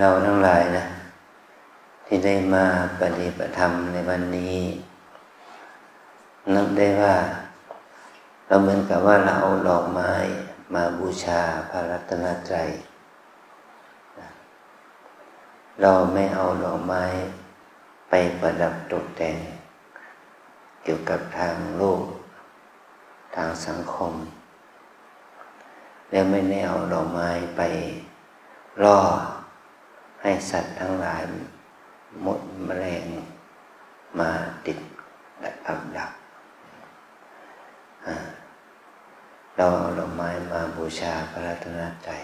เราทั้งหลายนะที่ได้มาปฏิบัติธรรมในวันนี้นับได้ว่าเราเหมือนกับว่าเราเอาดอกไม้มาบูชาพระรัตนตรัยเราไม่เอาดอกไม้ไปประดับตกแต่งเกี่ยวกับทางโลกทางสังคมและไม่ได้เอาดอกไม้ไปล่อให้สัตว์ทั้งหลายมดแมลงมาติดดับเราเอาดอกไม้มาบูชาพระรัตนตรัย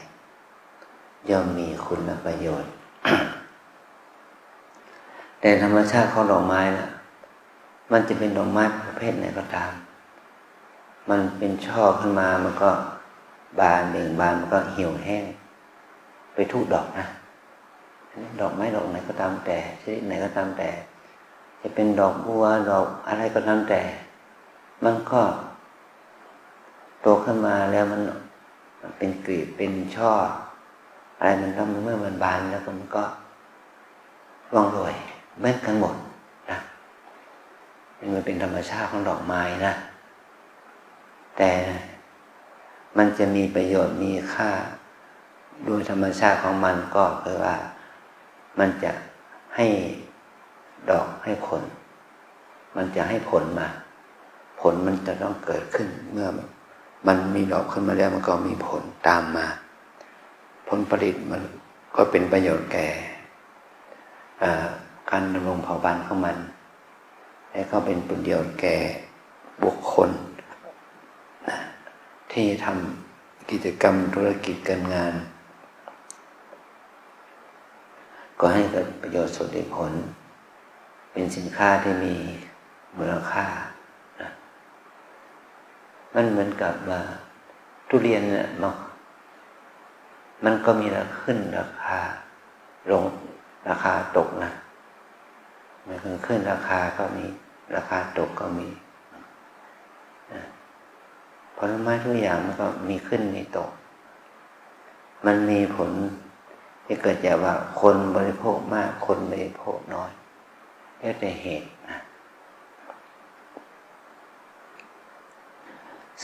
ย่อมมีคุณประโยชน์ แต่ธรรมชาติของดอกไม้นะมันจะเป็นดอกไม้ประเภทไหนก็ตามมันเป็นช่อขึ้นมามันก็บานเบ่งบานมันก็เหี่ยวแห้งไปทุกดอกนะดอกไม้ดอกไหนก็ตามแต่ชนิดไหนก็ตามแต่จะเป็นดอกบัวดอกอะไรก็ตามแต่มันก็โตขึ้นมาแล้วมันเป็นกลีบเป็นช่ออะไรมันก็เมื่อมันบานแล้วมันก็ร่วงโรยเหมือนกันหมดนะมันเป็นธรรมชาติของดอกไม้นะแต่มันจะมีประโยชน์มีค่าโดยธรรมชาติของมันก็คือว่ามันจะให้ดอกให้ผลมันจะให้ผลมาผลมันจะต้องเกิดขึ้นเมื่อมันมีดอกขึ้นมาแล้วมันก็มีผลตามมาผลผลิตมันก็เป็นประโยชน์แก่การดำรงเผ่าพันธุ์ของมันและก็เป็นประโยชน์แก่บุคคลที่ทำกิจกรรมธุรกิจการงานก็ให้เกิดประโยชน์สุดผลเป็นสินค้าที่มีมูลค่านะมันเหมือนกับว่าทุเรียนเนี่ยมันก็มีราคาขึ้นราคาลงราคาตกนะมันขึ้นราคาก็มีราคาตกก็มีผลไม้ทุกอย่างมันก็มีขึ้นมีตกมันมีผลที่เกิดจากว่าคนบริโภคมากคนบริโภคน้อยแล้วแต่เหตุนะ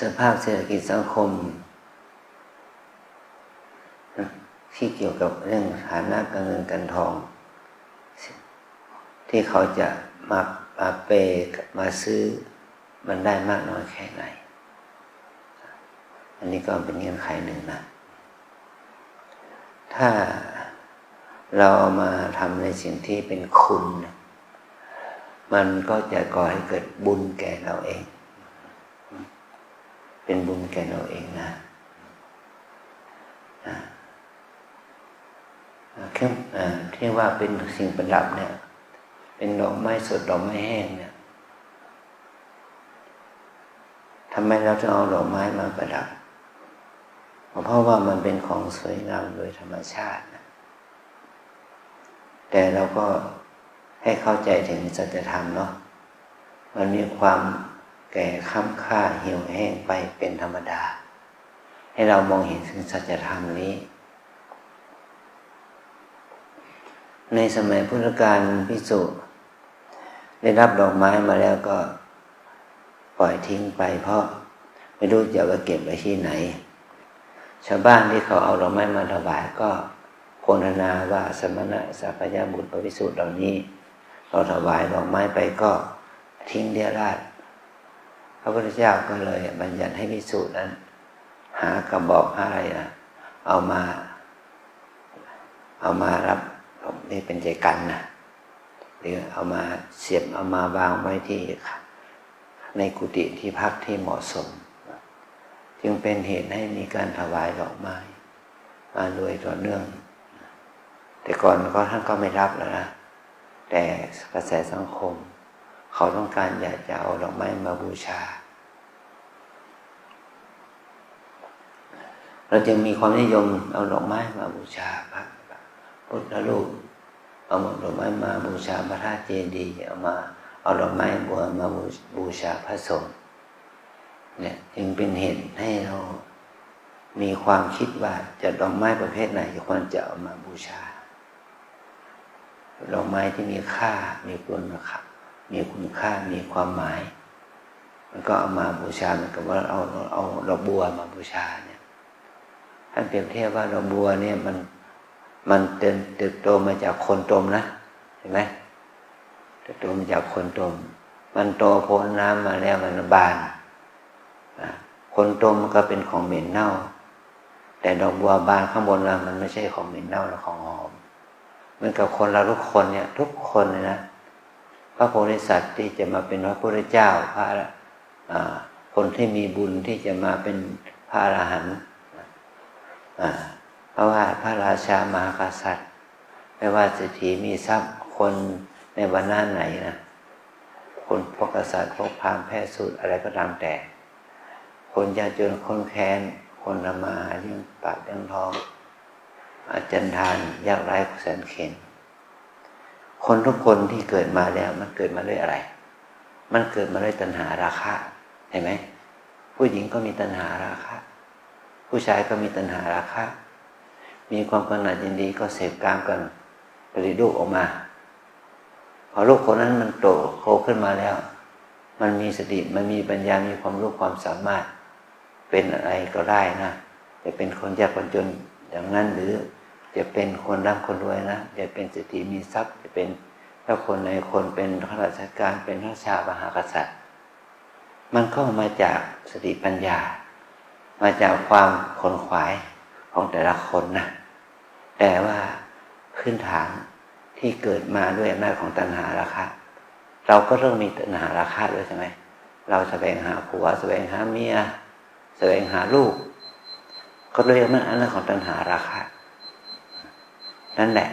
สภาพเศรษฐกิจสังคมที่เกี่ยวกับเรื่องฐานะการเงินการทองที่เขาจะมาเปมาซื้อมันได้มากน้อยแค่ไหนอันนี้ก็เป็นเงื่อนไขหนึ่งนะถ้าเราเอามาทำในสิ่งที่เป็นคุณมันก็จะก่อให้เกิดบุญแก่เราเองเป็นบุญแก่เราเองนะที่ว่าเป็นสิ่งประดับเนี่ยเป็นดอกไม้สดดอกไม้แห้งเนี่ยทำไมเราจะเอาดอกไม้มาประดับเพราะว่ามันเป็นของสวยงามโดยธรรมชาตินะแต่เราก็ให้เข้าใจถึงสัจธรรมเนาะมันมีความแก่ค่ำค่าเหี่ยวแห้งไปเป็นธรรมดาให้เรามองเห็นถึงสัจธรรมนี้ในสมัยพุทธกาลภิกษุได้รับดอกไม้มาแล้วก็ปล่อยทิ้งไปเพราะไม่รู้จะเอาเก็บไว้ที่ไหนชาวบ้านที่เขาเอาดอกไม้มาถวายก็โพรรณนาว่าสมณะสัพพยาบุตรภิกษุเหล่านี้เราถวายดอกไม้ไปก็ทิ้งเรี่ยราดพระพุทธเจ้าก็เลยบัญญัติให้ภิกษุนั้นหากระบอกอะไรนะเอามารับนี่เป็นใจกันนะหรือเอามาเสียบเอามาวางไว้ที่ในกุฏิที่พักที่เหมาะสมจึงเป็นเหตุให้มีการถวายดอกไม้มาโดยต่อเนื่องแต่ก่อนก็ท่านก็ไม่รับแล้วนะแต่กระแสสังคมเขาต้องการอยากจะเอาดอกไม้มาบูชาเราจึงมีความนิยมเอาดอกไม้มาบูชาพระพุทธรูปเอาดอกไม้มาบูชาพระธาตุเจดีย์เอาดอกไม้บัวมาบูชาพระสงฆ์เนี่ยจึงเป็นเหตุให้เรามีความคิดว่าจะดอกไม้ประเภทไหนควรจะเอามาบูชา ดอกไม้ที่มีค่ามีคุณค่ามีคุณค่ามีความหมายมันก็เอามาบูชาเหมือนกับว่าเอาดอกบัวมาบูชาเนี่ยท่านเปรียบเทียบว่าดอกบัวเนี่ยมันเติบโตมาจากคนตมนะเห็นไหมเติบโตมาจากคนตมมันโตพ้นน้ำมาแล้วมันบานคนตมก็เป็นของเหม็นเน่าแต่ดอกบัวบานข้างบนเรามันไม่ใช่ของเหม็นเน่าหรือของหอมเหมือนกับคนเราทุกคนเนี่ยทุกคนเลยนะพระโพธิสัตว์ที่จะมาเป็นพระพุทธเจ้าพระคนที่มีบุญที่จะมาเป็นพระอรหันต์เพราะว่าพระราชามหากษัตริย์ไม่ว่าเศรษฐีมีทรัพย์คนในวรรณะไหนนะคนพวกกษัตริย์พวกพราหมณ์แพทย์สูตรอะไรก็ตามแต่คนยากจนคนแค้นคนทำมาหาเลี้ยงปากเลี้ยงท้องอาจารย์ทานยากไร้แสนเข็ญคนทุกคนที่เกิดมาแล้วมันเกิดมาด้วยอะไรมันเกิดมาด้วยตัณหาราคะเห็นไหมผู้หญิงก็มีตัณหาราคะผู้ชายก็มีตัณหาราคะมีความกำหนัดยินดีก็เสพกามกันผลิตลูกออกมาพอลูกคนนั้นมันโตขึ้นมาแล้วมันมีสติมันมีปัญญามีความรู้ความสามารถเป็นอะไรก็ได้นะจะเป็นคนยากคนจนอย่างนั้นหรือจะเป็นคนร่ำคนรวยนะจะเป็นเศรษฐีมีทรัพย์จะเป็นเจ้าคนในคนเป็นข้าราชการเป็นพระชามหากษัตริย์มันก็มาจากสติปัญญามาจากความขนขวายของแต่ละคนนะแต่ว่าพื้นฐานที่เกิดมาด้วยอำนาจของตัณหาราคะเราก็เริ่มมีตัณหาราคะด้วยใช่ไหมเราแสวงหาผัวแสวงหาเมียแสวงหาลูกก็ด้วยอำนาจของตัณหาราคะนั่นแหละ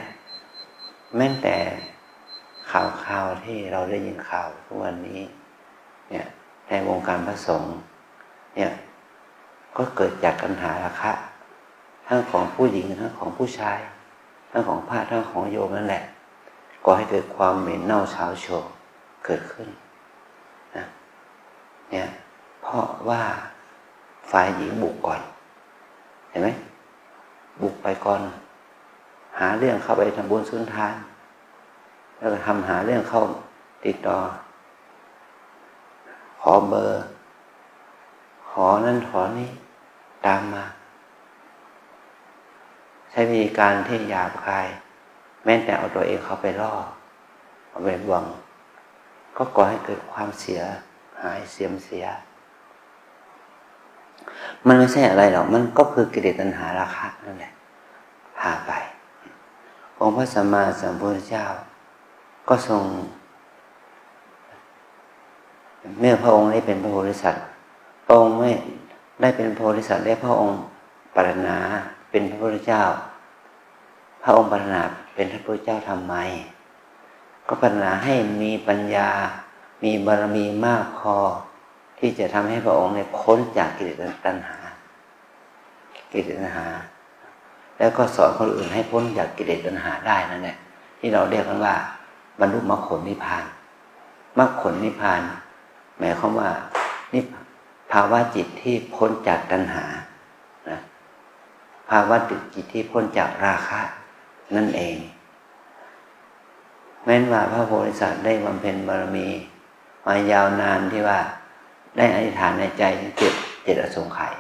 แม้แต่ข่าวที่เราได้ยินข่าวทุกวันนี้เนี่ยในวงการพระสงฆ์เนี่ยก็เกิดจากตัณหาราคะทั้งของผู้หญิงทั้งของผู้ชายทั้งของพระทั้งของโยมนั่นแหละก่อให้เกิดความเหม็นเน่าเฉาโชว์เกิดขึ้นนะเนี่ยเพราะว่าฝ่ายหญิงบุกก่อนเห็นไหมบุกไปก่อนหาเรื่องเข้าไปทำบุญสุนทานแล้วก็หาเรื่องเข้าติดต่อขอเบอร์ขอนั่นขอนี่ตามมาใช้วิธีการที่หยาบคายแม้แต่เอาตัวเองเข้าไปล่อเอาไปหวังก็ก่อให้เกิดความเสียหายเสื่อมเสียมันไม่ใช่อะไรหรอกมันก็คือกิเลสตัณหาราคะนั่นแหละพาไปองค์พระสัมมาสัมพุทธเจ้าก็ทรงเมื่อพระองค์ได้เป็นพระโพธิสัตว์พระองค์ไม่ได้เป็นพระโพธิสัตว์ได้พระองค์ปรารถนาเป็นพระพุทธเจ้าพระองค์ปรารถนาเป็นพระพุทธเจ้าทำไมก็ปรารถนาให้มีปัญญามีบารมีมากพอที่จะทำให้พระองค์เนี่ยพ้นจากกิเลสตัณหาแล้วก็สอนคนอื่นให้พ้นจากกิเลสตัณหาได้นั่นแหละที่เราเรียกกันว่าบรรลุมรรคผลนิพพานมรรคผลนิพพานหมายความว่านี่ภาวะจิตที่พ้นจากตัณหานะภาวะจิตที่พ้นจากราคะนั่นเองแม้ว่าพระโพธิสัตว์ได้บำเพ็ญบารมีมายาวนานที่ว่าได้อธิษฐานในใจเจ็ดอสงไขย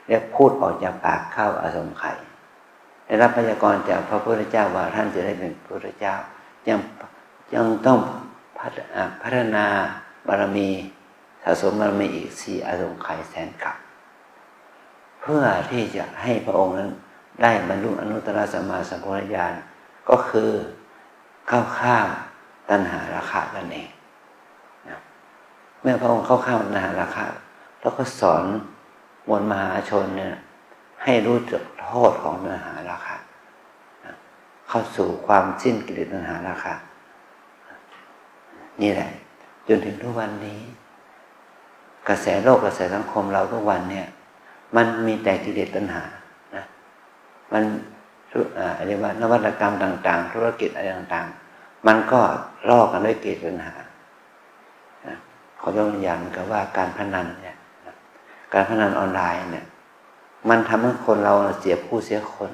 เรียกพูดออกจากปากเข้าอสงไขยได้รับพยากรณ์จากพระพุทธเจ้าว่าท่านจะได้เป็นพระพุทธเจ้ายังต้องพัฒนาบารมีสะสมบารมีอีก4อสงไขยแสนกับเพื่อที่จะให้พระองค์นั้นได้บรรลุอนุตตรสัมมาสัมโพธิญาณก็คือก้าวข้ามตัณหาราคะนั่นเองนะเมื่อพระองค์เข้าข้ามตัณหาราคะแล้วก็สอนมวลมหาชนเนี่ยให้รู้จักโทษของตัณหาราคะนะเข้าสู่ความสิ้นกิเลสตัณหาราคะนี่แหละจนถึงทุกวันนี้กระแสโลกกระแสสังคมเราทุกวันเนี่ยมันมีแต่กิเลสตัณหานะมันเรียกว่านวัตกรรมต่างๆธุรกิจอะไรต่างๆมันก็ล่อกันด้วยกิเลสตัณหาขอยกตัวอย่างกับว่าการพนันเนี่ยการพนันออนไลน์เนี่ยมันทำให้คนเราเสียผู้เสียคน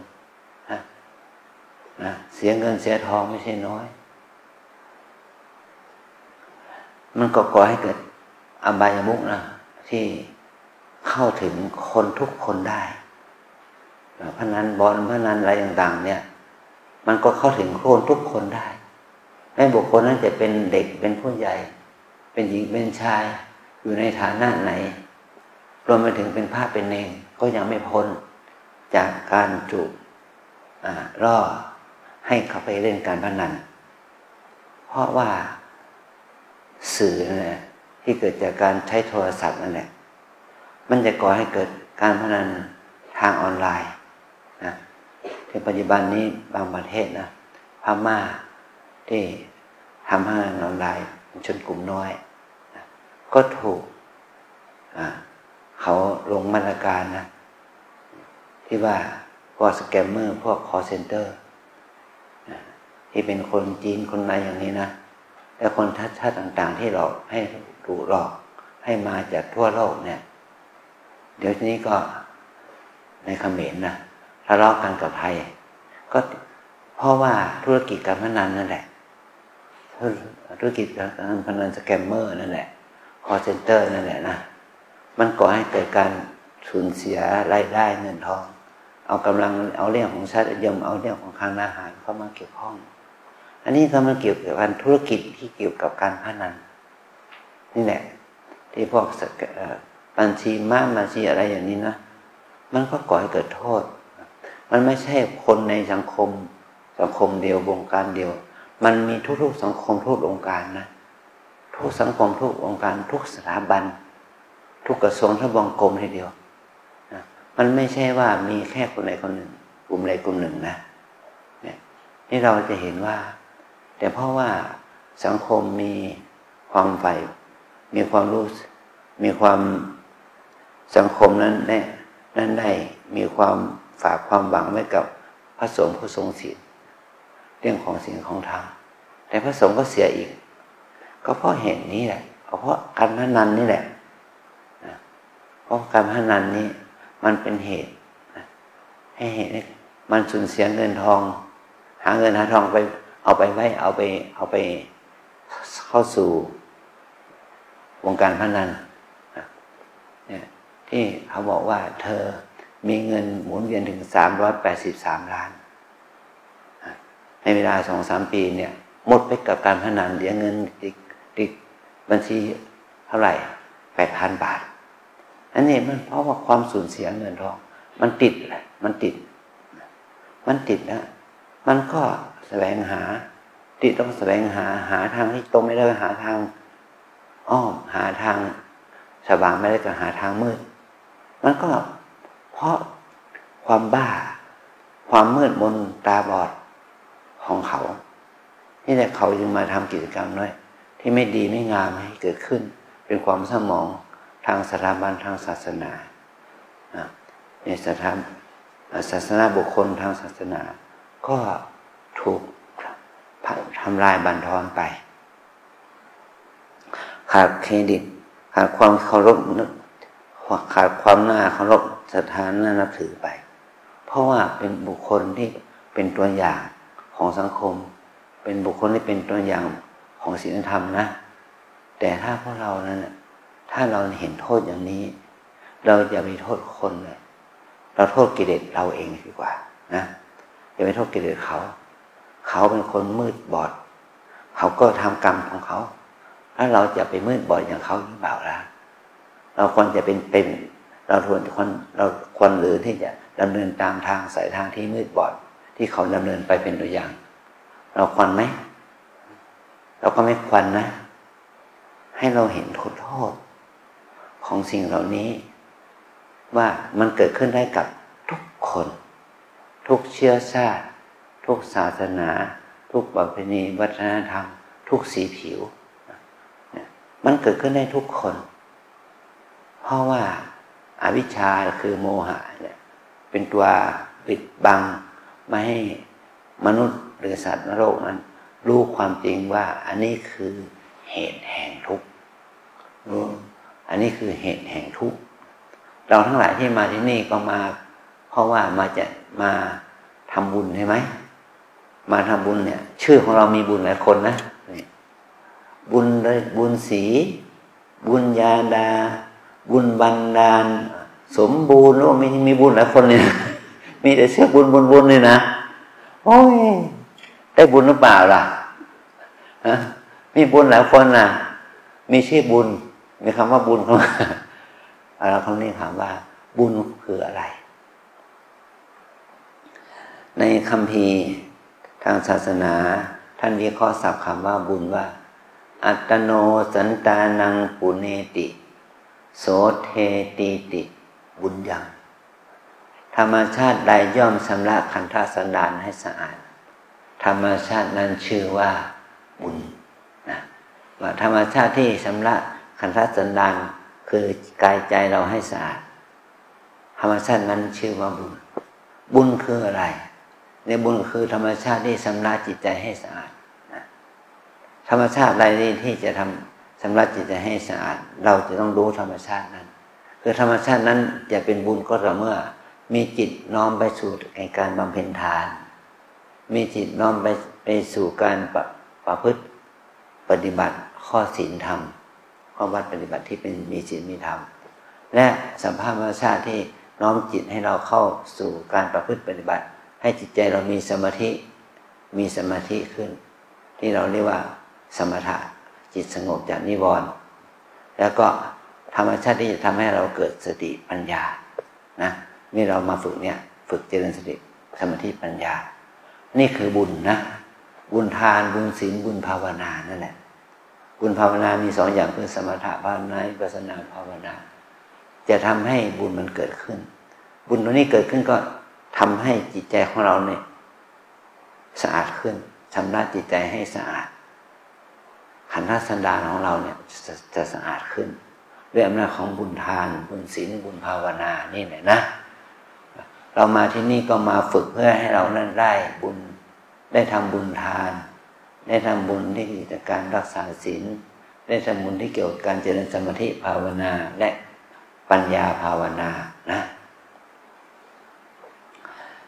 นะ นะเสียเงินเสียทองไม่ใช่น้อยมันก็ก่อให้เกิดอบายมุขนะที่เข้าถึงคนทุกคนได้พนันบอลพนันอะไรต่างๆเนี่ยมันก็เข้าถึงคนทุกคนได้ไม่บุคคลนั้นจะเป็นเด็กเป็นผู้ใหญ่เป็นหญิงเป็นชายอยู่ในฐานะไหนรวมไปถึงเป็นพระเป็นเนรก็ยังไม่พ้นจากการจูบล่อให้เขาไปเล่นการพนันเพราะว่าสื่อเนี่ยที่เกิดจากการใช้โทรศัพท์นั่นแหละมันจะก่อให้เกิดการพนันทางออนไลน์นะในปัจจุบันนี้บางประเทศนะพม่าที่ทำพนันออนไลน์ชนกลุ่มน้อยนะก็ถูกเขาลงมาตรการนะที่ว่าพวกสแกมเมอร์พวกคอลเซ็นเตอร์ที่เป็นคนจีนคนไหนอย่างนี้นะและคนชาติต่างๆที่หลอกให้ถูกหลอกให้มาจากทั่วโลกเนี่ยเดี๋ยวนี้ก็ในเขมรนะทะเลาะกันกับไทยก็เพราะว่าธุรกิจการพนันนั่นแหละธุรกิจการพนันสแกมเมอร์นั่นแหละคอลเซ็นเตอร์นั่นแหละนะมันก่อให้เกิดการสูญเสียรายได้เงินทองเอากำลังเอาเรื่องของชาตินิยมเอาเรื่องของทางอาหารเข้ามาเกี่ยวข้องอันนี้ก็มันเกี่ยวกับการธุรกิจที่เกี่ยวกับการพนันนี่แหละที่พวกบัญชีม้าบัญชีอะไรอย่างนี้นะมันก็ก่อให้เกิดโทษมันไม่ใช่คนในสังคมเดียววงการเดียวมันมีทุกๆสังคมทุกองค์การนะทุกสังคมทุกองค์การทุกสถาบันทุกกระทรวงทบวงกรมทีเดียวนะมันไม่ใช่ว่ามีแค่คนใดคนหนึ่งกลุ่มใดกลุ่มหนึ่งนะเนี่ยนี่เราจะเห็นว่าแต่เพราะว่าสังคมมีความใฝ่มีความรู้มีความสังคมนั้นได้มีความฝากความหวังไว้กับพระสงฆ์ผู้ทรงศีลเรื่องของศีลของธรรมแต่พระสงฆ์ก็เสียอีกก็เพราะเหตุนี้แหละเพราะการพนันนี่แหละเพราะการพนันนี้มันเป็นเหตุให้เหตุมันสูญเสียเงินทองหาเงินหาทองไปเอาไปเข้าสู่วงการพนันเนี่ยที่เขาบอกว่าเธอมีเงินหมุนเวียนถึง383 ล้านในเวลา 2-3 ปีเนี่ยหมดไปกับการพนันเสียเงินติดบัญชีเท่าไหร่ 8,000 บาทอันนี้มันเพราะว่าความสูญเสียเงินทองมันติดนะมันติดนะมันก็แสวงหาต้องแสวงหาทางที่ตรงไม่ได้หาทางอ้อมหาทางสว่างไม่ได้ก็หาทางมืดมันก็เพราะความบ้าความมืดมนตาบอดของเขานี่แหละเขาจึงมาทำกิจกรรมด้วยที่ไม่ดีไม่งามให้เกิดขึ้นเป็นความเศร้าหมองทางสถาบันทางศาสนาในศาสนาบุคคลทางศาสนาก็ถูกทำลายบั่นทอนไปขาดเครดิตขาดความเคารพขาดความน่าเคารพศรัทธาน่านับถือไปเพราะว่าเป็นบุคคลที่เป็นตัวอย่างของสังคมเป็นบุคคลที่เป็นตัวอย่างของศีลธรรมนะแต่ถ้าพวกเรานั้นถ้าเราเห็นโทษอย่างนี้เราอย่าไปโทษคนเลยเราโทษกิเลสเราเองดีกว่านะอย่าไปโทษกิเลสเขาเป็นคนมืดบอดเขาก็ทำกรรมของเขาถ้าเราจะไปมืดบอดอย่างเขาหรือเปล่าล่ะเราควรจะเป็นเราควรหรือที่จะดำเนินตามทางสายทางที่มืดบอดที่เขาดำเนินไปเป็นตัวอย่างเราควรไหมเราก็ไม่ควรนะให้เราเห็นโทษของสิ่งเหล่านี้ว่ามันเกิดขึ้นได้กับทุกคนทุกเชื้อชาติทุกศาสนาทุกประเพณีวัฒนธรรมทุกสีผิวมันเกิดขึ้นได้ทุกคนเพราะว่าอวิชชาคือโมหะเนี่ยเป็นตัวปิดบังไม่ให้มนุษย์หรือสัตว์ในโลกนั้นรู้ความจริงว่าอันนี้คือเหตุแห่งทุกข์อันนี้คือเหตุแห่งทุกข์เราทั้งหลายที่มาที่นี่ก็มาเพราะว่ามาทำบุญใช่ไหม มาทำบุญเนี่ยชื่อของเรามีบุญหลายคนนะบุญเลยบุญศรีบุญญาดาบุญบันดาลสมบูรณ์แล้วมีบุญหลายคนเลยมีแต่เชื่อบุญเลยนะโอ้ยได้บุญหรือเปล่าล่ะฮะมีบุญหลายคนน่ะมีชื่อบุญมีคำว่าบุญเข้ามาเราคำนี้ถามว่าบุญคืออะไรในคัมภีร์ทางศาสนาท่านวิเคราะห์ศัพท์คำว่าบุญว่าอัตโนสันตานังปุเนติโสเทติติบุญยังธรรมชาติใดย่อมชำระขันธสันดานให้สะอาดธรรมชาตินั้นชื่อว่าบุญนะว่าธรรมชาติที่ชำระขันธสันดานคือกายใจเราให้สะอาดธรรมชาตินั้นชื่อว่าบุญบุญคืออะไรในบุญคือธรรมชาติที่ชำระจิตใจให้สะอาดนะธรรมชาติใดที่จะทำชำระจิตใจให้สะอาดเราจะต้องรู้ธรรมชาตินั้นคือธรรมชาตินั้นจะเป็นบุญก็ต่อเมื่อมีจิตน้อมไปสู่การบำเพ็ญทานมีจิตน้อมไปสู่การประพฤติปฏิบัติข้อศีลธรรมข้อวัดปฏิบัติที่เป็นมีศีลมีธรรมและสภาพธรรมชาติที่น้อมจิตให้เราเข้าสู่การประพฤติปฏิบัติให้จิตใจเรามีสมาธิขึ้นที่เราเรียกว่าสมถะจิตสงบจากนิวรณ์แล้วก็ธรรมชาติที่จะทำให้เราเกิดสติปัญญานะนี่เรามาฝึกเจริญสติสมาธิปัญญานี่คือบุญนะบุญทานบุญศีลบุญภาวนานั่นแหละบุญภาวนามี2อย่างคือสมถะภาวนาวิปัสสนาภาวนาจะทำให้บุญมันเกิดขึ้นบุญตัวนี้เกิดขึ้นก็ทำให้จิตใจของเราเนี่ยสะอาดขึ้นชำระจิตใจให้สะอาดขันธสันดานของเราเนี่ยจะสะอาดขึ้นด้วยอำนาจของบุญทานบุญศีลบุญภาวนานี่แหละนะเรามาที่นี่ก็มาฝึกเพื่อให้เรานั้นได้บุญได้ทำบุญทานได้ทำบุญที่เกี่ยวกับการรักษาศีลได้ทำบุญที่เกี่ยวกับการเจริญสมาธิภาวนาและปัญญาภาวนานะ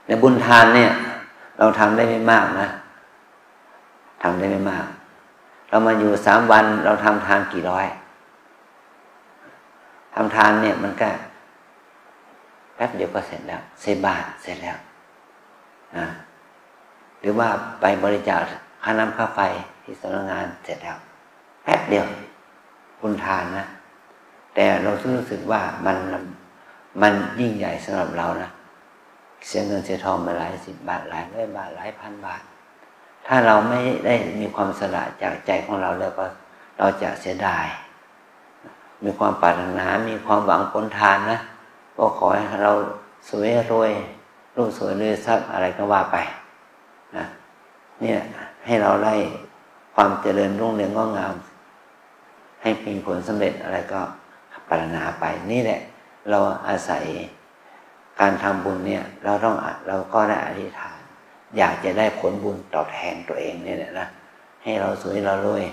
ในบุญทานเนี่ยเราทำได้ไม่มากนะทำได้ไม่มากเรามาอยู่3 วันเราทำทานกี่ร้อยทำทานเนี่ยมันก็แป๊บเดียวก็เสร็จแล้วใส่บาตรเสร็จแล้วนะหรือว่าไปบริจาคค่าน้ำค่าไฟที่สำนักงานเสร็จแล้วแป๊บเดียวบุญทานนะแต่เรารู้สึกว่ามันยิ่งใหญ่สำหรับเรานะเสียเงินเสียทองมาหลาย10 บาทหลายร้อยบาทหลายพันบาทถ้าเราไม่ได้มีความสละจากใจของเราแล้วก็เราจะเสียดายมีความปรารถนามีความหวังผลทานนะก็ขอให้เราสวยรวยรูปสวยรวยทรัพย์อะไรก็ว่าไปนะเนี่ยให้เราได้ความเจริญรุ่งเรืองงอกงามให้มีผลสำเร็จอะไรก็ปรารถนาไปนี่แหละเราอาศัยการทำบุญเนี่ยเราก็ได้อธิษฐานอยากจะได้ผลบุญตอบแทนตัวเองเนี่ยนะให้เราสวยเรารวย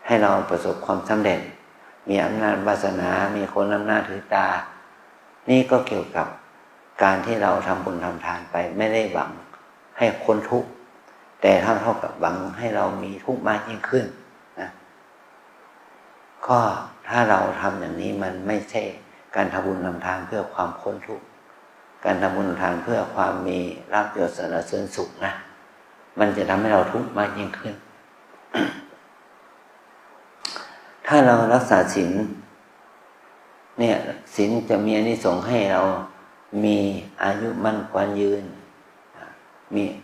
ให้เราประสบความสำเร็จมีอำนาจวาสนามีคนอำนาจถือตานี่ก็เกี่ยวกับการที่เราทำบุญทำทานไปไม่ได้หวังให้คนทุกข์แต่เท่ากับหวังให้เรามีทุกข์มากยิ่งขึ้นนะก็ถ้าเราทำอย่างนี้มันไม่ใช่การทำบุญทำทานเพื่อความพ้นทุกข์การทำบุญทำทานเพื่อความมีลาภยศสรรเสริญสุขนะมันจะทำให้เราทุกข์มากยิ่งขึ้น ถ้าเรารักษาศีลเนี่ยศีลจะมีอานิสงส์ให้เรามีอายุมั่นขวัญยืน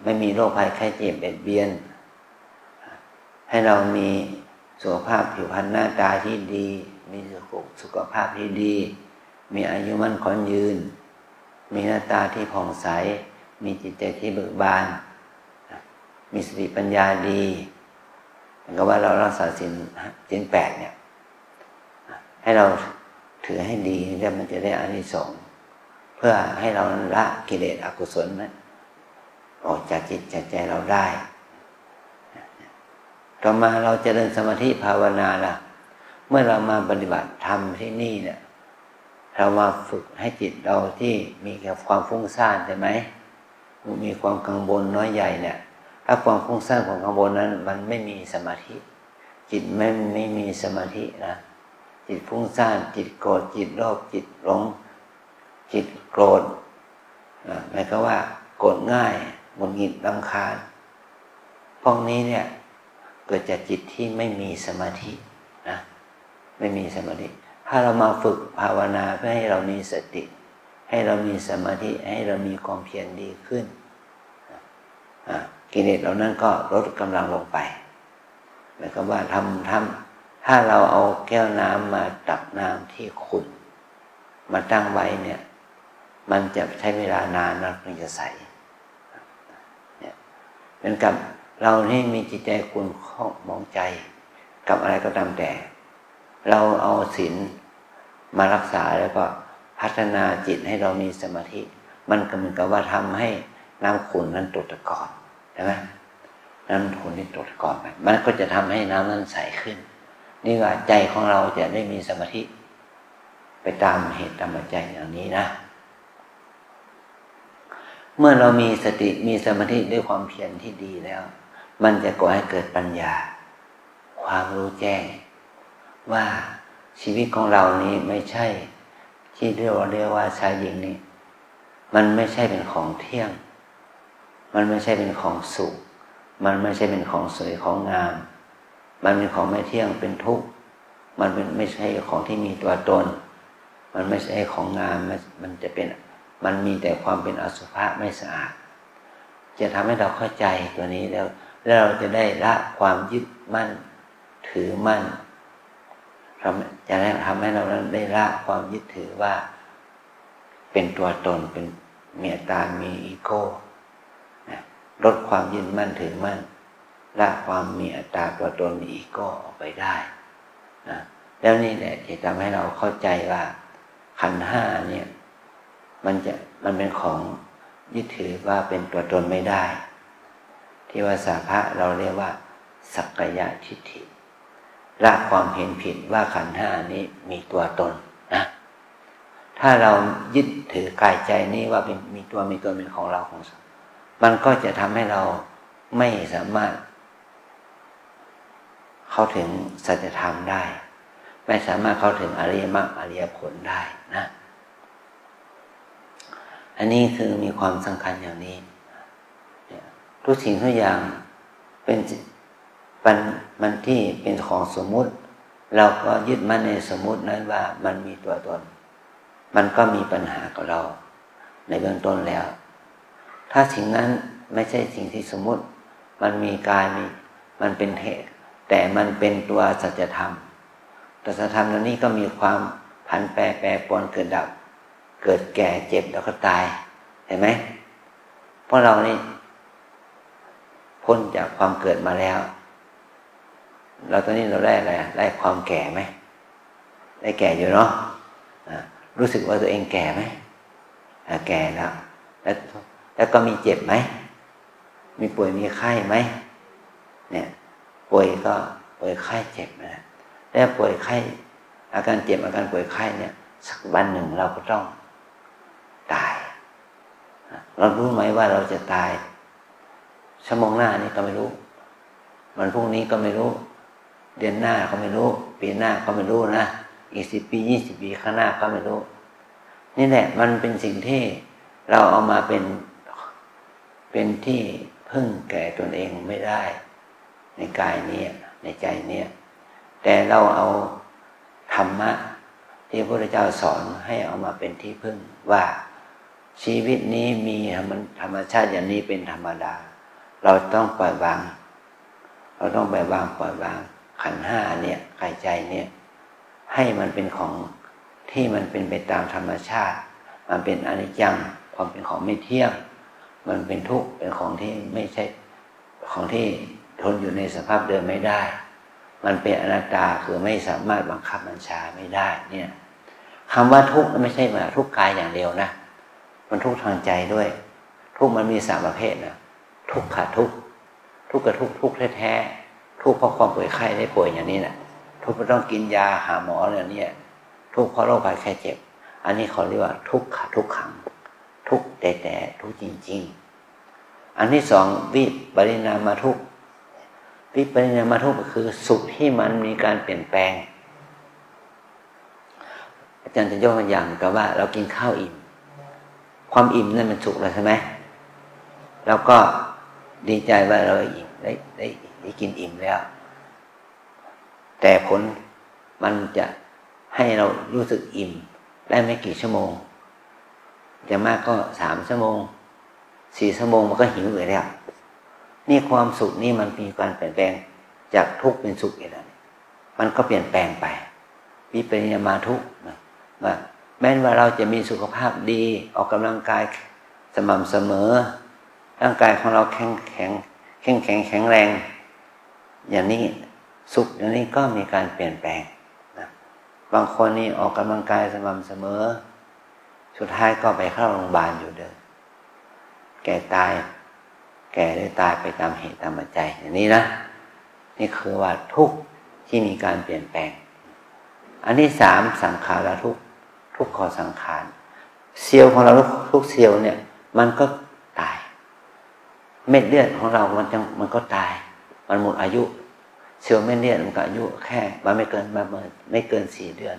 ไม่มีโรคภัยไข้เจ็บเบียดเบียนให้เรามีสุขภาพผิวพรรณหน้าตาที่ดีมีสุขภาพที่ดีมีอายุมั่นขวัญยืนมีหน้าตาที่ผ่องใสมีจิตใจที่เบิกบานมีสติปัญญาดีเหมือนกับว่าเรารักษาศีล 8เนี่ยให้เราถือให้ดีแล้วมันจะได้อานิสงส์เพื่อให้เราละกิเลสอกุศลนั้นออกจากจิตจากใจเราได้ต่อมาเราเจริญสมาธิภาวนาล่ะเมื่อเรามาปฏิบัติธรรมที่นี่เนี่ยเรามาฝึกให้จิตเราที่มีความฟุ้งซ่านใช่ไหม มีความกังวลน้อยใหญ่เนี่ยถ้าความฟุ้งซ่านของกังวลนั้นมันไม่มีสมาธิจิตไม่มีสมาธินะจิตฟุ้งซ่านจิตโกรธจิตโลภจิตหลงจิตโกรธหมายความว่าโกรธง่ายหงุดหงิดรำคาญพวกนี้เนี่ยเกิดจากจิตที่ไม่มีสมาธินะไม่มีสมาธิถ้าเรามาฝึกภาวนาเพื่อให้เรามีสติให้เรามีสมาธิให้เรามีความเพียรดีขึ้นกิเลสเหล่านั้นก็ลดกำลังลงไปหมายความว่าถ้าเราเอาแก้วน้ำมาตักน้ำที่ขุ่นมาตั้งไว้เนี่ยมันจะใช้เวลานานแล้วถึงจะใสเนี่ยเป็นกับเราที่มีจิตใจคุณข้องมองใจกับอะไรก็ตามแต่เราเอาศีลมารักษาแล้วก็พัฒนาจิตให้เรามีสมาธิมันก็เหมือนกับว่าทำให้น้ำขุ่นนั้นตกตะกอนใช่ไหมน้ำขุ่นที่ตกตะกอนไปมันก็จะทำให้น้ำนั้นใสขึ้นนี่ว่าใจของเราจะได้มีสมาธิไปตามเหตุตามปัจจัยอย่างนี้นะเมื่อเรามีสติมีสมาธิด้วยความเพียรที่ดีแล้วมันจะก่อให้เกิดปัญญาความรู้แจ้งว่าชีวิตของเรานี้ไม่ใช่ที่เรียกว่าชายหญิงนี่มันไม่ใช่เป็นของเที่ยงมันไม่ใช่เป็นของสุขมันไม่ใช่เป็นของสวยของงามมันเป็นของไม่เที่ยงเป็นทุกข์มันเป็นไม่ใช่ของที่มีตัวตนมันไม่ใช่ของงามมันจะเป็นมันมีแต่ความเป็นอสุภะไม่สะอาดจะทำให้เราเข้าใจตัวนี้แล้วเราจะได้ละความยึดมั่นถือมั่นจะได้ทำให้เราได้ละความยึดถือว่าเป็นตัวตนเป็นมีอัตตามีอีโก้ลดความยึดมั่นถือมั่นละความมีอัตตาตัวตนมีอีโก้ออกไปได้นะแล้วนี่แหละจะทำให้เราเข้าใจว่าขันธ์ห้าเนี่ยมันเป็นของยึดถือว่าเป็นตัวตนไม่ได้ที่ว่าสาภะเราเรียกว่าสักกายทิฏฐิละความเห็นผิดว่าขันธ์ห้านี้มีตัวตนนะถ้าเรายึดถือกายใจนี้ว่าเป็นมีตัวเป็นของเราของมันก็จะทำให้เราไม่สามารถเข้าถึงสัจธรรมได้ไม่สามารถเข้าถึงอริยมรรคอริยผลได้นะอันนี้คือมีความสำคัญอย่างนี้ทุกสิ่งทุกอย่างเป็นมันที่เป็นของสมมุติเราก็ยึดมั่นในสมมุตินั้นว่ามันมีตัวตนมันก็มีปัญหากับเราในเบื้องต้นแล้วถ้าสิ่งนั้นไม่ใช่สิ่งที่สมมุติมันมีกายมันเป็นเหตุแต่มันเป็นตัวสัจธรรมแต่สัจธรรมนั้นนี่ก็มีความผันแปรปรวนเกิดดับเกิดแก่เจ็บแล้วก็ตายเห็นไหมเพราะเรานี่พ้นจากความเกิดมาแล้วเราตอนนี้เราได้อะไรได้ความแก่ไหมได้แก่อยู่เนาะรู้สึกว่าตัวเองแก่ไหมแก่แล้วก็มีเจ็บไหมมีป่วยมีไข้ไหมเนี่ยป่วยไข้เจ็บนะแล้วป่วยไข้อาการเจ็บอาการป่วยไข้เนี่ยสักวันหนึ่งเราก็ต้องตายเรารู้ไหมว่าเราจะตายชั่วโมงหน้านี่ก็ไม่รู้วันพรุ่งนี้ก็ไม่รู้เดือนหน้าก็ไม่รู้ปีหน้าก็ไม่รู้นะอีก10 ปี20 ปีข้างหน้าก็ไม่รู้นี่แหละมันเป็นสิ่งที่เราเอามาเป็นที่พึ่งแก่ตนเองไม่ได้ในกายนี้ในใจนี้แต่เราเอาธรรมะที่พระพุทธเจ้าสอนให้เอามาเป็นที่พึ่งว่าชีวิตนี้มีธรรมชาติอย่างนี้เป็นธรรมดาเราต้องปล่อยวางปล่อยวางขันธ์ห้าเนี่ยกายใจเนี่ยให้มันเป็นของที่มันเป็นไปตามธรรมชาติมันเป็นอนิจจังความเป็นของไม่เที่ยงมันเป็นทุกข์เป็นของที่ไม่ใช่ของที่ทนอยู่ในสภาพเดิมไม่ได้มันเป็นอนัตตาคือไม่สามารถบังคับบัญชาไม่ได้เนี่ยคำว่าทุกข์ไม่ใช่มาทุกข์กายอย่างเดียวนะมันทุกข์ทางใจด้วยทุกข์มันมี3 ประเภทนะทุกขะทุกข์กับทุกข์แท้ๆทุกข์เพราะความป่วยไข้ได้ป่วยอย่างนี้แหละทุกข์เพราะต้องกินยาหาหมออย่างนี้ทุกข์เพราะโรคภัยไข้เจ็บอันนี้เขาเรียกว่าทุกขะทุกขังทุกข์แต่ทุกข์จริง อันที่สองวิปริณามทุกข์วิปริณามทุกข์ก็คือสุขที่มันมีการเปลี่ยนแปลงอาจารย์จะยกตัวอย่างกับว่าเรากินข้าวอิ่มความอิ่มนั่นมันสุขแล้วใช่ไหมแล้วก็ดีใจว่าเราอิ่มได้กินอิ่มแล้วแต่ผลมันจะให้เรารู้สึกอิ่มได้ไม่กี่ชั่วโมงจะมากก็3 ชั่วโมง4 ชั่วโมงมันก็หิวเลยแล้วนี่ความสุขนี่มันมีการเปลี่ยนแปลงจากทุกข์เป็นสุขอย่างนั้นมันก็เปลี่ยนแปลงไปวิปริณามทุกข์ว่าแม้ว่าเราจะมีสุขภาพดีออกกำลังกายสม่ำเสมอร่างกายของเราแข็งแรงอย่างนี้สุขอย่างนี้ก็มีการเปลี่ยนแปลงนะบางคนนี่ออกกำลังกายสม่ำเสมอสุดท้ายก็ไปเข้าโรงพยาบาลอยู่เดิมแก่ได้ตายไปตามเหตุตามปัจจัยอย่างนี้นะนี่คือว่าทุกข์ที่มีการเปลี่ยนแปลงอันที่สามสังขารทุกข์ทุกข์ของสังขารเซลล์ของเราทุกเซลล์เนี่ยมันก็ตายเม็ดเลือดของเรามันก็ตายมันหมดอายุเซลล์เม็ดเลือดมันก็อายุแค่ไม่เกิน4 เดือน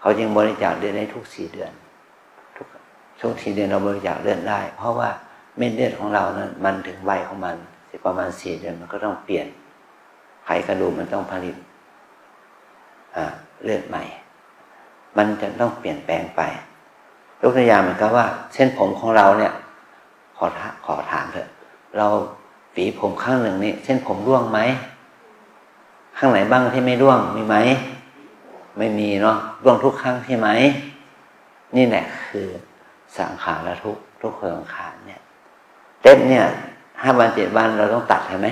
เขาจึงบริจาคเลือดได้ทุก4 เดือนทุก4 เดือนเราบริจาคเลือดได้เพราะว่าเม็ดเลือดของเรานั้นมันถึงวัยของมันประมาณ4 เดือนมันก็ต้องเปลี่ยนไขกระดูกมันต้องผลิตเลือดใหม่มันจะต้องเปลี่ยนแปลงไปยกตัวอย่างเหมือนกับว่าเส้นผมของเราเนี่ยขอถามเถอะเราหวีผมข้างหนึ่งนี่เส้นผมร่วงไหมข้างไหนบ้างที่ไม่ร่วงมีไหมไม่มีเนาะร่วงทุกครั้งใช่ไหมนี่แหละคือสังขารทุกข์ทุกข์สังขารเนี่ยเล็บเนี่ย5 วัน 7 วันเราต้องตัดใช่ไหม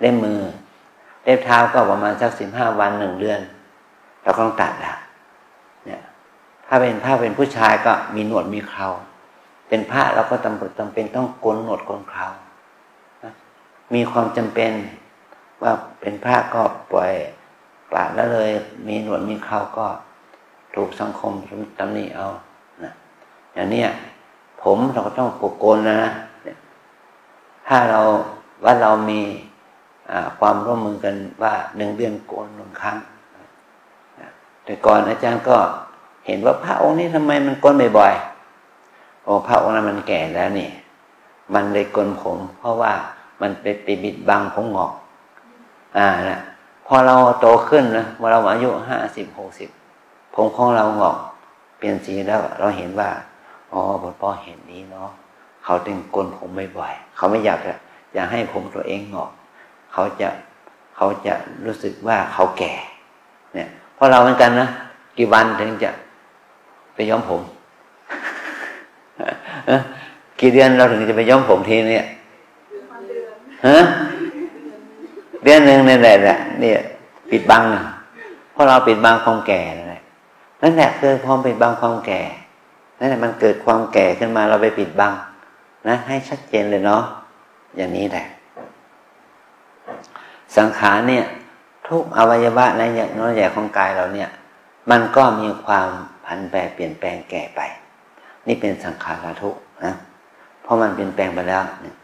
เล็บมือเล็บเท้าก็ประมาณสัก15 วัน 1 เดือนเราก็ต้องตัดละเนี่ยถ้าเป็นผู้ชายก็มีหนวดมีเคราเป็นพระเราก็จำเป็นต้องโกนหนวดโกนเครามีความจำเป็นว่าเป็นพระก็ปล่อยปละแล้วเลยมีหนวดมีเคราก็ถูกสังคมตำหนิเอานะอย่างเนี้ยผมเราก็ต้องโกนนะถ้าเรามีความร่วมมือกันว่า1 เดือนโกน1 ครั้งแต่ก่อนอาจารย์ก็เห็นว่าพระองค์นี้ทำไมมันโกนบ่อยๆพระองค์นั้นมันแก่แล้วนี่มันเลยโกนผมเพราะว่ามันไปบิดบังผมงอกนะพอเราโตขึ้นนะเมื่อเราอายุ50-60ผมของเรางอกเปลี่ยนสีแล้วเราเห็นว่าพ่อเห็นนี้เนาะเขาจึงโกนผมบ่อยๆเขาไม่อยากให้ผมตัวเองงอกเขาจะรู้สึกว่าเขาแก่เนี่ยเพราะเราเหมือนกันนะกี่วันถึงจะไปย้อมผม กี่เดือนเราถึงจะไปย้อมผมทีเนี่ยเดือนหนึ่งนี่แหละเนี่ยปิดบังเพราะเราปิดบังความแก่นั่นแหละคือความปิดบังความแก่นั่นแหละมันเกิดความแก่ขึ้นมาเราไปปิดบังนะให้ชัดเจนเลยเนาะอย่างนี้แหละสังขารเนี่ยทุกอวัยวะในน้อยใหญ่ของกายเราเนี่ยมันก็มีความผันแปรเปลี่ยนแปลงแก่ไปนี่เป็นสังขารทุกข์นะเพราะมันเปลี่ยนแปลงไปแล้วเนี่ย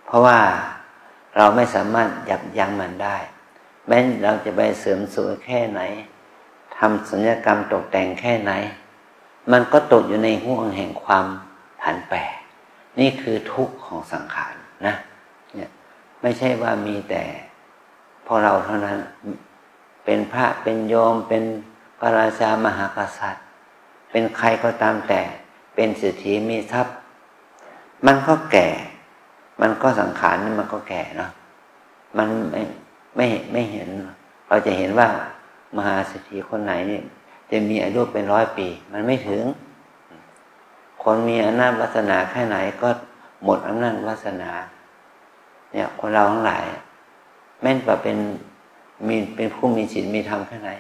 เพราะว่าเราไม่สามารถยับยั้งมันได้แม้เราจะไปเสริมสวยแค่ไหนทำศัลยกรรมตกแต่งแค่ไหนมันก็ตกอยู่ในห่วงแห่งความผันแปรนี่คือทุกข์ของสังขารนะเนี่ยไม่ใช่ว่ามีแต่พอเราเท่านั้นเป็นพระเป็นโยมเป็นพระราชามหากษัตริย์เป็นใครก็ตามแต่เป็นเศรษฐีมีทรัพย์มันก็แก่มันก็สังขารนี่มันก็แก่เนาะมันไม่เห็นเราจะเห็นว่ามหาเศรษฐีคนไหนนี่จะมีอายุเป็น100 ปีมันไม่ถึงคนมีอำนาจวาสนาแค่ไหนก็หมดอำนาจวาสนาเนี่ยคนเราทั้งหลายแม้ว่าเป็นผู้มีศีลมีธรรมแค่ไหน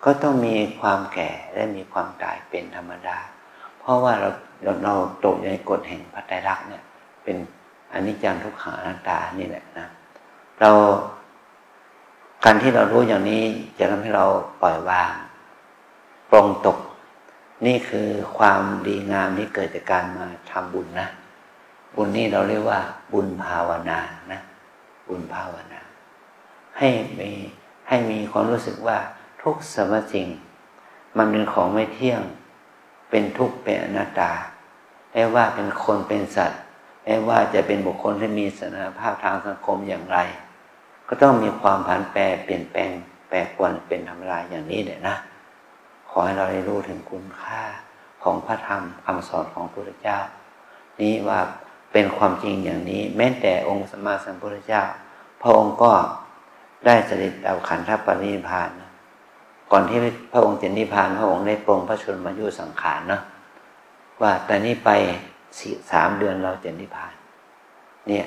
ก็ต้องมีความแก่และมีความตายเป็นธรรมดาเพราะว่าเราตกในกฎแห่งพระไตรลักษณ์เนี่ยเป็นอนิจจังทุกขังอนัตตานี่แหละนะการที่เรารู้อย่างนี้จะทำให้เราปล่อยวางปลงตกนี่คือความดีงามที่เกิดจากการมาทำบุญนะ บุญนี่เราเรียกว่าบุญภาวนานะบุญภาวนาให้มีความรู้สึกว่าทุกสรรพสิ่งมันเป็นของไม่เที่ยงเป็นทุกข์เป็นอนัตตาไม่ว่าเป็นคนเป็นสัตว์ไม่ว่าจะเป็นบุคคลที่มีสถานภาพทางสังคมอย่างไรก็ต้องมีความผันแปรเปลี่ยนแปลงแปรปรวนเป็นธรรมดาอย่างนี้เลยนะขอให้เราได้รู้ถึงคุณค่าของพระธรรมคำสอนของพระพุทธเจ้านี้ว่าเป็นความจริงอย่างนี้แม้แต่องค์สมมาสัมพุทธเจ้าพระองค์ก็ได้เสด็จดับขันธปรินิพพานก่อนที่พระองค์จะนิพพานพระองค์ได้ปรงพระชนมายุสังขารเนาะว่าแต่นี้ไป3 เดือนเราจะนิพพานเนี่ย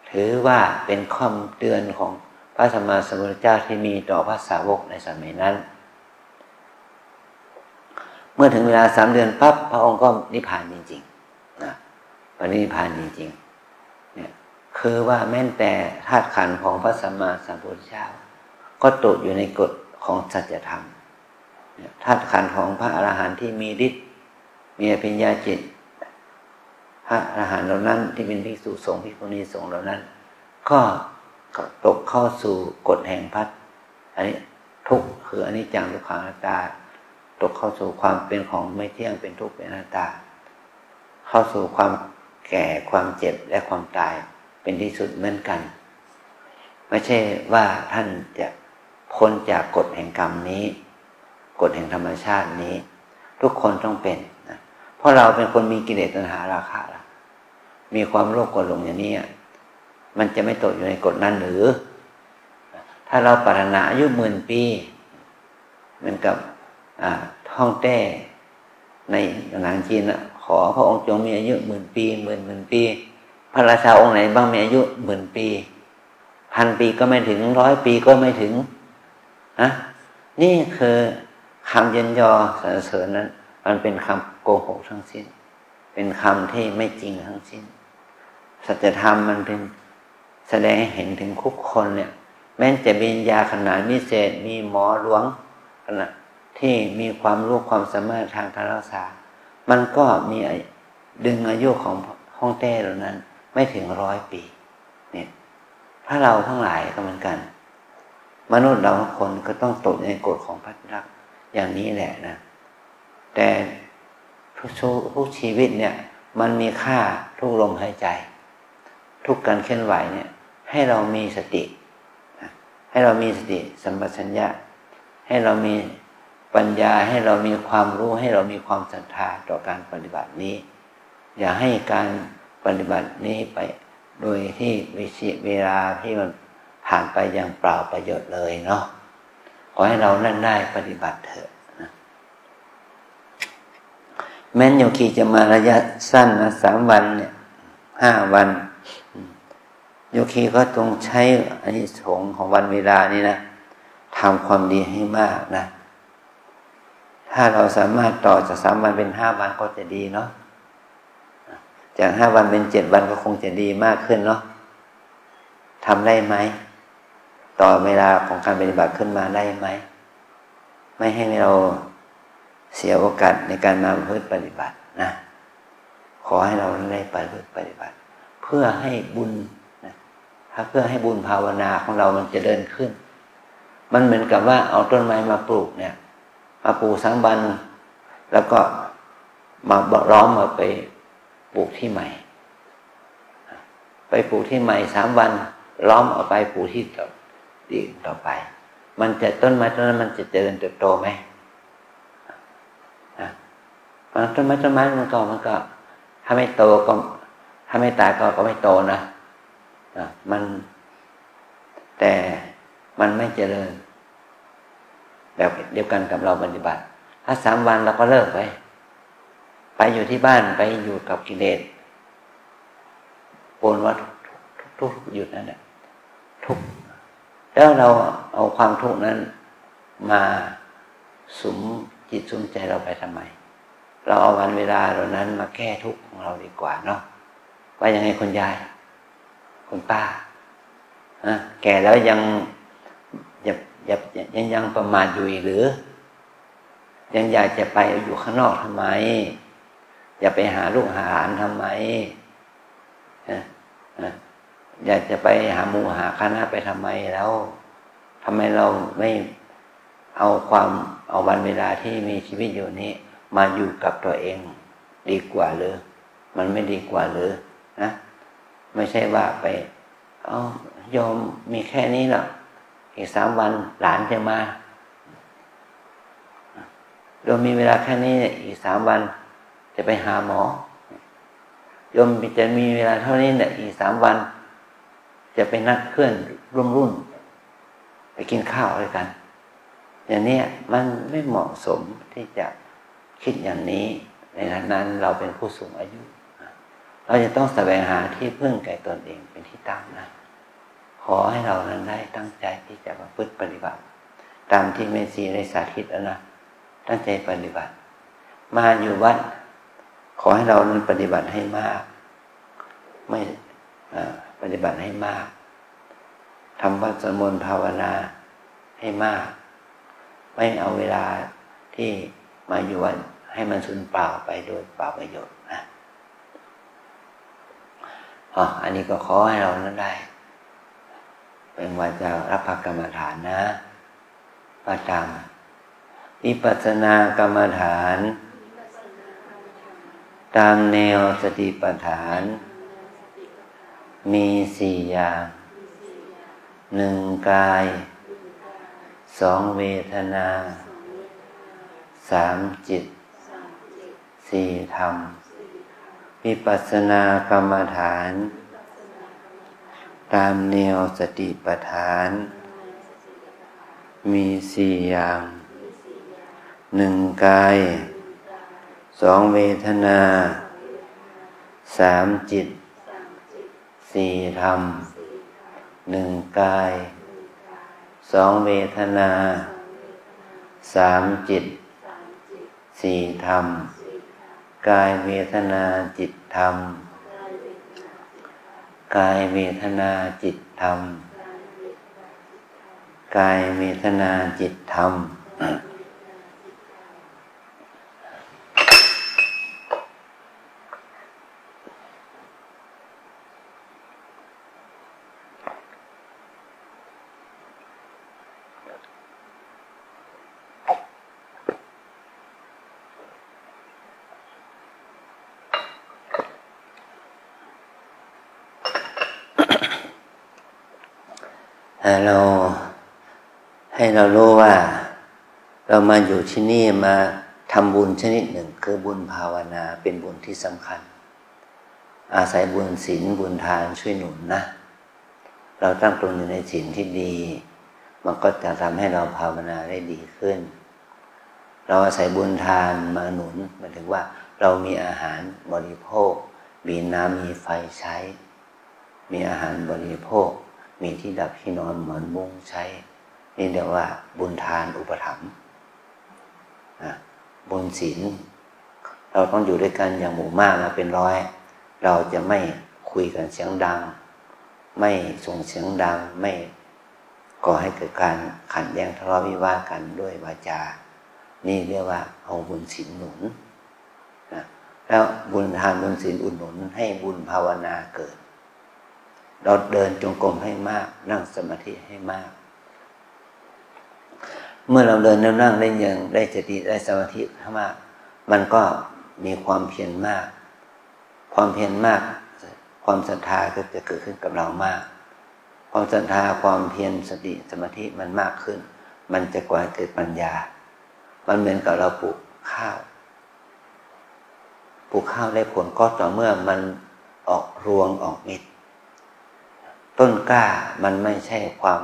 ถือว่าเป็นข้อเตือนของพระสัมมาสัมพุทธเจ้าที่มีต่อพระสาวกในสมัยนั้นเมื่อถึงเวลา3 เดือนปั๊บพระองค์ก็นิพพานจริงๆนะปรินิพพานจริงๆเนี่ยคือว่าแม้แต่ธาตุขันธ์ของพระสัมมาสัมพุทธเจ้าก็ตกอยู่ในกฎของสัจธรรมธาตุขันธ์ของพระอรหันต์ที่มีฤทธิ์มีอภิญญาจิตพระอรหันต์เหล่านั้นที่เป็นภิกษุสงฆ์ภิกษุณีสงฆ์เหล่านั้นก็ตกเข้าสู่กฎแห่งพัดอันนี้ทุกข์คืออนิจจังทุกขังอนัตตาตกเข้าสู่ความเป็นของไม่เที่ยงเป็นทุกข์เป็นอนัตตาเข้าสู่ความแก่ความเจ็บและความตายเป็นที่สุดเหมือนกันไม่ใช่ว่าท่านจะพ้นจากกฎแห่งกรรมนี้กฎแห่งธรรมชาตินี้ทุกคนต้องเป็นนะเพราะเราเป็นคนมีกิเลสตัณหาราคะละมีความโลภโกรธหลงอย่างนี้มันจะไม่ตกอยู่ในกฎนั้นหรือถ้าเราปรารถนาอายุ10,000 ปีเหมือนกับท่องแต้ในหนังจีนขอพระองค์จงมีอายุ10,000 ปีหมื่นปีพระราชาองค์ไหนบ้างมีอายุ10,000 ปี1,000 ปีก็ไม่ถึง100 ปีก็ไม่ถึงนะนี่คือคำเยินยอสรรเสริญนั้นมันเป็นคำโกหกทั้งสิ้นเป็นคำที่ไม่จริงทั้งสิ้นสัจธรรมมันเป็นแสดงให้เห็นถึงทุกคนเนี่ยแม้จะมียาขนาดพิเศษมีหมอหลวงขนาดที่มีความรู้ความสามารถทางการรักษามันก็มีดึงอายุของฮ่องเต้เหล่านั้นไม่ถึง100 ปีเนี่ยถ้าเราทั้งหลายก็เหมือนกันมนุษย์เราทุกคนก็ต้องตกในกฎของพัฒนาอย่างนี้แหละนะแต่ทุกชีวิตเนี่ยมันมีค่าทุกลมหายใจทุกการเคลื่อนไหวเนี่ยให้เรามีสติให้เรามีสติสัมปชัญญะให้เรามีปัญญาให้เรามีความรู้ให้เรามีความศรัทธาต่อการปฏิบัตินี้อย่าให้การปฏิบัตินี้ไปโดยที่เวลาที่มันผ่านไปอย่างเปล่าประโยชน์เลยเนาะขอให้เรานั่นได้ปฏิบัติเถอะนะแม้นโยคีจะมาระยะสั้นนะ3 วันเนี่ย5 วันโยคีก็ต้องใช้อานิสงส์ของวันเวลานี้นะทำความดีให้มากนะถ้าเราสามารถต่อจาก3 วันเป็น5 วันก็จะดีเนาะจาก5 วันเป็น7 วันก็คงจะดีมากขึ้นเนาะทำได้ไหมต่อเวลาของการปฏิบัติขึ้นมาได้ไหมไม่ให้เราเสียโอกาสในการมาเพื่อปฏิบัตินะขอให้เราได้ปฏิบัติเพื่อให้บุญนะเพื่อให้บุญภาวนาของเรามันจะเดินขึ้นมันเหมือนกับว่าเอาต้นไม้มาปลูกเนี่ยมาปลูก3 วันแล้วก็มาล้อมมาไปปลูกที่ใหม่ไปปลูกที่ใหม่3 วันล้อมเอาไปปลูกที่ต่อไปมันจะต้นไม้ต้นนั้นมันจะเจริญเติบโตไหมต้นไม้มันก็ถ้าไม่โตก็ถ้าไม่ตายก็ไม่โตนะมันแต่มันไม่เจริญแบบเดียวกันกับเราปฏิบัติถ้า3 วันเราก็เลิกไปอยู่ที่บ้านไปอยู่กับกิเลสปนว่าทุกหยุดนั่นแหละทุกแล้วเราเอาความทุกข์นั้นมาสุมจิตสุมใจเราไปทำไมเราเอาวันเวลาเหล่านั้นมาแก้ทุกข์ของเราดีกว่าเนาะว่ายังไงคุณยายคุณป้าแก่แล้วยังประมาทอยู่หรือยังอยากจะไปอยู่ข้างนอกทำไมอย่าไปหาลูกหาหลานทำไม นะอยากจะไปหาหมู่หาคณะไปทำไมแล้วทำไมเราไม่เอาวันเวลาที่มีชีวิตอยู่นี้มาอยู่กับตัวเองดีกว่าหรือมันไม่ดีกว่าหรือนะไม่ใช่ว่าไปโยมมีแค่นี้หรอกอีก3 วันหลานจะมาโยมมีเวลาแค่นี้อีก3 วันจะไปหาหมอโยมจะมีเวลาเท่านี้เนี่ยอีก3 วันจะไปนัดเพื่อนรุ่นไปกินข้าวด้วยกันอย่างนี้มันไม่เหมาะสมที่จะคิดอย่างนี้ในฐานะเราเป็นผู้สูงอายุเราจะต้องแสวงหาที่พึ่งแก่ตนเองเป็นที่ตั้งนะขอให้เรานั้นได้ตั้งใจที่จะประพฤติปฏิบัติตามที่แม่ชีได้สาธิตแล้วนะตั้งใจปฏิบัติมาอยู่วัดขอให้เรานั้นปฏิบัติให้มากไม่ปฏิบัติให้มากทำวัดสวดมนต์ภาวนาให้มากไม่เอาเวลาที่มาอยู่วัดให้มันสูญเปล่าไปโดยเปล่าประโยชน์นะอันนี้ก็ขอให้เรานั้นได้เป็นวาจารับภกรรมฐานนะว่าตามวิปัสสนากรรมฐานตามแนวสติปัฏฐานมี4 อย่าง1 กาย2 เวทนา3 จิต4 ธรรมวิปัสสนากรรมฐานตามแนวสติปัฏฐานมี4 อย่าง1 กาย2 เวทนา3 จิต4 ธรรม1 กาย2 เวทนา3 จิต4 ธรรมกายเวทนาจิตธรรมกายเวทนาจิตธรรมกายเวทนาจิตธรรมให้เรารู้ว่าเรามาอยู่ที่นี่มาทำบุญชนิดหนึ่งคือบุญภาวนาเป็นบุญที่สำคัญอาศัยบุญศีลบุญทานช่วยหนุนนะเราตั้งตนอยู่ในศีลที่ดีมันก็จะทำให้เราภาวนาได้ดีขึ้นเราอาศัยบุญทานมาหนุนหมายถึงว่าเรามีอาหารบริโภคมีน้ำมีไฟใช้มีอาหารบริโภคมีที่ดับที่นอนหมอนมุ้งใช้นี่เรียกว่าบุญทานอุปถัมภ์บุญศีลเราต้องอยู่ด้วยกันอย่างหมู่มากนะเป็นร้อยเราจะไม่คุยกันเสียงดังไม่ส่งเสียงดังไม่ก่อให้เกิดการขัดแย้งทะเลาะวิวาทกันด้วยวาจานี่เรียกว่าเอาบุญศีลหนุนนะแล้วบุญทานบุญศีลอุดหนุนให้บุญภาวนาเกิดเราเดินจงกรมให้มากนั่งสมาธิให้มากเมื่อเราเดินนั่งได้อย่างได้สติได้สมาธิมากมันก็มีความเพียรมากความเพียรมากความศรัทธาก็จะเกิดขึ้นกับเรามากความศรัทธาความเพียรสติสมาธิมันมากขึ้นมันจะก่อให้เกิดปัญญามันเหมือนกับเราปลูกข้าวได้ผลก็ต่อเมื่อมันออกรวงออกเม็ดต้นกล้ามันไม่ใช่ความ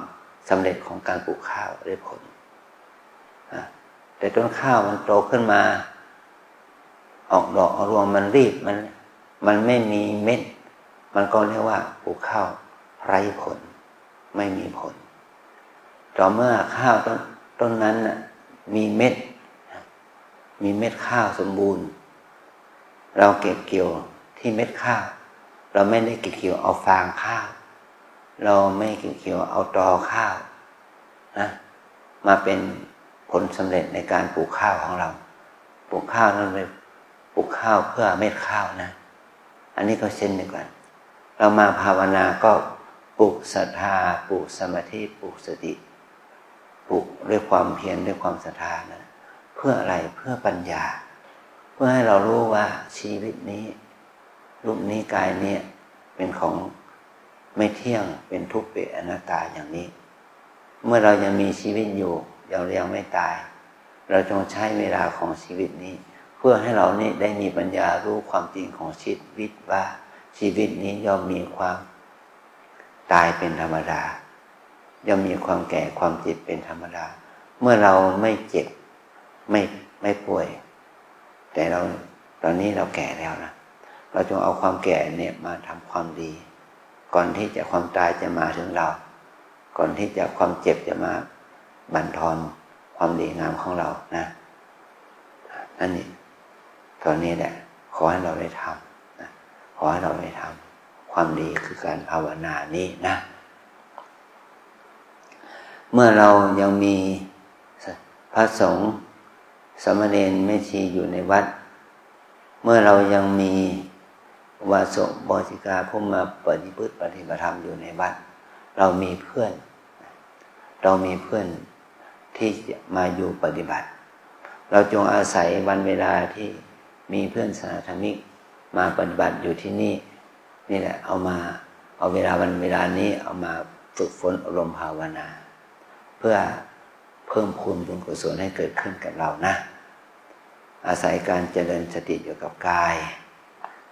สำเร็จของการปลูกข้าวได้ผลแต่ต้นข้าวมันโตขึ้นมาออกดอกออกรวงมันรีบมันไม่มีเม็ดมันก็เรียกว่าปลูกข้าวไร้ผลไม่มีผลต่อเมื่อข้าวต้นนั้นน่ะมีเม็ดข้าวสมบูรณ์เราเก็บเกี่ยวที่เม็ดข้าวเราไม่ได้เก็บเกี่ยวเอาฟางข้าวเราไม่เก็บเกี่ยวเอาตอข้าวนะมาเป็นผลสำเร็จในการปลูกข้าวของเราปลูกข้าวนั้นเป็นปลูกข้าวเพื่อเม็ดข้าวนะอันนี้ก็เช่นเดียวกัน เรามาภาวนาก็ปลูกศรัทธาปลูกสมาธิปลูกสติปลูกด้วยความเพียรด้วยความศรัทธานะเพื่ออะไรเพื่อปัญญาเพื่อให้เรารู้ว่าชีวิตนี้รูปนี้กายนี้เป็นของไม่เที่ยงเป็นทุกข์เป็นอนัตตาอย่างนี้เมื่อเรายังมีชีวิตอยู่เรายังไม่ตายเราจงใช้เวลาของชีวิตนี้เพื่อให้เรานี่ได้มีปัญญารู้ความจริงของชีวิตว่าชีวิตนี้ย่อมมีความตายเป็นธรรมดาย่อมมีความแก่ความเจ็บเป็นธรรมดาเมื่อเราไม่เจ็บไม่ป่วยแต่เราตอนนี้เราแก่แล้วนะเราจงเอาความแก่เนี่ยมาทำความดีก่อนที่จะความตายจะมาถึงเราก่อนที่จะความเจ็บจะมาบั่นทอนความดีงามของเรานะนั่นนี่ตอนนี้แหละขอให้เราได้ทำนะขอให้เราได้ทำความดีคือการภาวนานี้นะเมื่อเรายังมีพระสงฆ์สามเณรแม่ชีอยู่ในวัดเมื่อเรายังมีวาสกบริกาผู้มาปฏิบัติปฏิบัติธรรมอยู่ในวัดเรามีเพื่อนที่จะมาอยู่ปฏิบัติเราจงอาศัยวันเวลาที่มีเพื่อนสาธมิกมาปฏิบัติอยู่ที่นี่แหละเอาเวลาวันเวลานี้เอามาฝึกฝนอบรมภาวนาเพื่อเพิ่มพูนบุญกุศลให้เกิดขึ้นกับเรานะอาศัยการเจริญสติอยู่กับกาย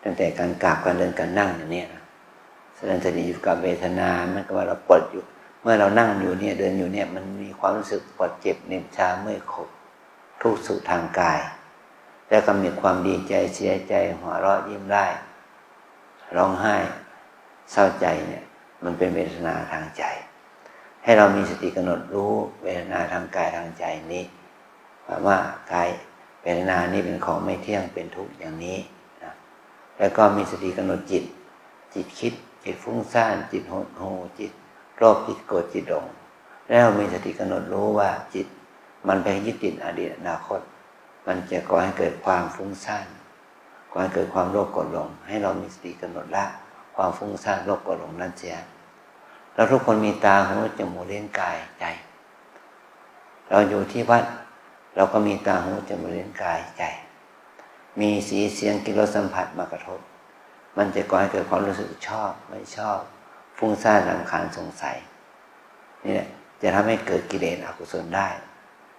ตั้งแต่การกราบการเดินการนั่งอย่างนี้นะเจริญสติอยู่กับเวทนามันก็ว่าเราปวดอยู่เมื่อเรานั่งอยู่เนี่ยเดินอยู่เนี่ยมันมีความรู้สึกปวดเจ็บเหน็บชาเมื่อยขบทุกข์สุขทางกายแล้วก็มีความดีใจเสียใจหัวเราะยิ้มได้ร้องไห้เศร้าใจเนี่ยมันเป็นเวทนาทางใจให้เรามีสติกำหนดรู้เวทนาทางกายทางใจนี้ว่ากายเวทนานี้เป็นของไม่เที่ยงเป็นทุกข์อย่างนี้นะแล้วก็มีสติกำหนดจิตคิดจิตฟุ้งซ่านจิตหดหู่จิตโลภจิตโกรธจิตหลงแล้วมีสติกำหนดรู้ว่าจิตมันไปยึดติดอดีตอนาคตมันจะก่อให้เกิดความฟุ้งซ่านก่อให้เกิดความโลภโกรธหลงให้เรามีสติกำหนดละความฟุ้งซ่านโลภโกรธหลงนั่นเสียเราทุกคนมีตาหูจมูกลิ้นกายใจเราอยู่ที่วัดเราก็มีตาหูจมูกลิ้นกายใจมีสีเสียงกลิ่นรสสัมผัสมากระทบมันจะก่อให้เกิดความรู้สึกชอบไม่ชอบฟุ้งซ่านรำคาญสงสัยนี่แหละจะทำให้เกิดกิเลสอกุศลได้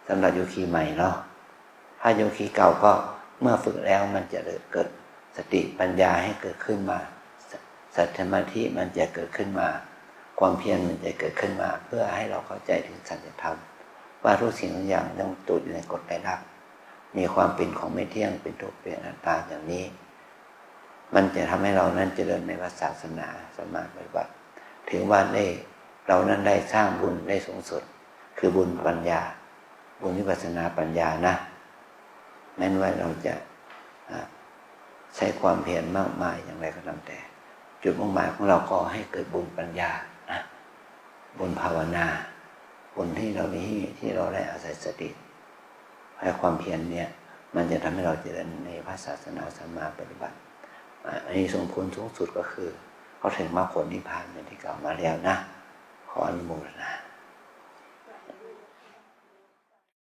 สำหรับโยคีใหม่เนาะถ้าโยคีเก่าก็เมื่อฝึกแล้วมันจะเกิดสติปัญญาให้เกิดขึ้นมาสัทธสมาธิมันจะเกิดขึ้นมาความเพียรมันจะเกิดขึ้นมาเพื่อให้เราเข้าใจถึงสัจธรรมว่าทุกสิ่งทุกอย่างต้องตกอยู่ในกฎไตรลักษณ์มีความเป็นของไม่เที่ยงเป็นทุกข์เป็นอนัตตาอย่างนี้มันจะทำให้เรานั้นเจริญในศาสนาสมาปฏิบัติถือว่าเรานั้นได้สร้างบุญได้สูงสุดคือบุญปัญญาบุญวิปัสสนาปัญญานะแม้ว่าเราจะใช้ความเพียรมากมายอย่างไรก็ตามแต่จุดมุ่งหมายของเราก็ให้เกิดบุญปัญญาบุญภาวนาบุญที่เรามีที่เราได้อาศัยสติให้ความเพียรเนี่ยมันจะทำให้เราเจริญในพระศาสนาสมาปฏิบัติอันนี้ส่งผลสูงสุดก็คือเขาถึงมรรคผลนิพพานอย่างที่กล่าวมาแล้วนะขออนุโมทนา